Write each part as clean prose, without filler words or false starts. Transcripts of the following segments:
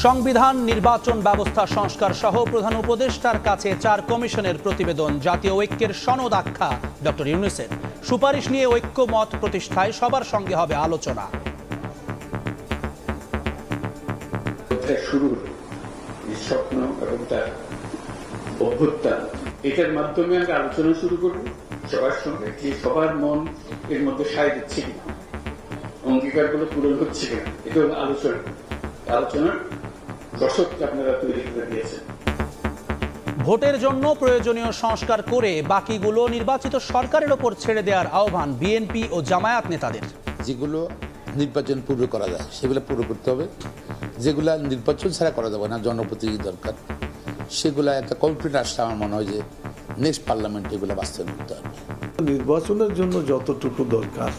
সংবিধান, নির্বাচন ব্যবস্থা সংস্কার সহ প্রধান উপদেষ্টার কাছে 4 কমিশনের প্রতিবেদন, জাতীয় ঐক্যের সনদ আখ্যা ডক্টর ইউনূসের। সুপারিশ নিয়ে ঐক্যমত প্রতিষ্ঠায় সবার সঙ্গে হবে আলোচনা। শুরু স্বপ্ন এবং তার অভ্যুত্থান, এটার মাধ্যমে আমরা আলোচনা শুরু করব সবার সঙ্গে, যে সবার মন এর মধ্যে সায় দিচ্ছে কিনা, অঙ্গীকারগুলো পূরণ হচ্ছে কিনা। এটা হলো আলোচনার দর্শককে আপনারা তৈরি করে দিয়েছেন। ভোটের জন্য প্রয়োজনীয় সংস্কার করে বাকিগুলো নির্বাচিত সরকারের ওপর ছেড়ে দেওয়ার আহ্বান বিএনপি ও জামায়াত নেতাদের। যেগুলো নির্বাচন পূর্বে করা যায় সেগুলো পুরো করতে হবে, যেগুলা নির্বাচন ছাড়া করা যাবে না, জনপ্রতিনিধি দরকার, সেগুলা একটা কনফিডেন্স আসলে আমার মনে হয় যে নেক্সট পার্লামেন্টে এগুলো বাস্তবায়ন করতে হবে। নির্বাচনের জন্য যতটুকু দরকার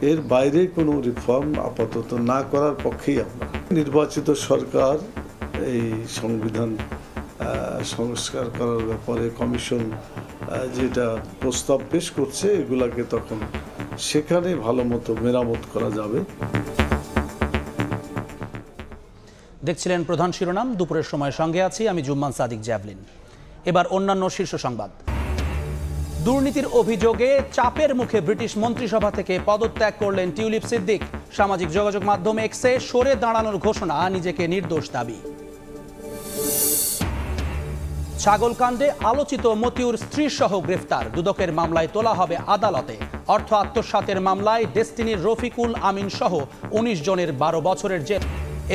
এর বাইরে কোনো রিফর্ম আপাতত না করার পক্ষেই আমরা। নির্বাচিত সরকার এই সংবিধান সংস্কার করার ব্যাপারে কমিশন যেটা প্রস্তাব পেশ করছে, এগুলাকে তখন সেখানে ভালো মতো মেরামত করা যাবে। দেখছিলেন প্রধান শিরোনাম। দুপুরের সময় সঙ্গে আছি আমি জুম্মান সাদিক জ্যাভলিন। এবার অন্যান্য শীর্ষ সংবাদ। দুর্নীতির অভিযোগে চাপের মুখে ব্রিটিশ মন্ত্রিসভা থেকে পদত্যাগ করলেন টিউলিপ সিদ্দিক। সামাজিক যোগাযোগ মাধ্যম এক্সে সরে দাঁড়ানোর ঘোষণা, নিজেকে নির্দোষ দাবি। ছাগলকাণ্ডে আলোচিত মতিউর স্ত্রী সহ গ্রেফতার, দুদকের মামলায় তোলা হবে আদালতে। অর্থ আত্মসাতের মামলায় ডেস্টিনির রফিকুল আমিন সহ 19 জনের 12 বছরের জেল।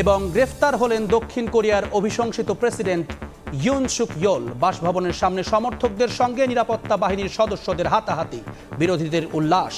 এবং গ্রেফতার হলেন দক্ষিণ কোরিয়ার অভিশংসিত প্রেসিডেন্ট ইউন সুক ইয়োল। বাসভবনের সামনে সমর্থকদের সঙ্গে নিরাপত্তা বাহিনীর সদস্যদের হাতাহাতি, বিরোধীদের উল্লাস।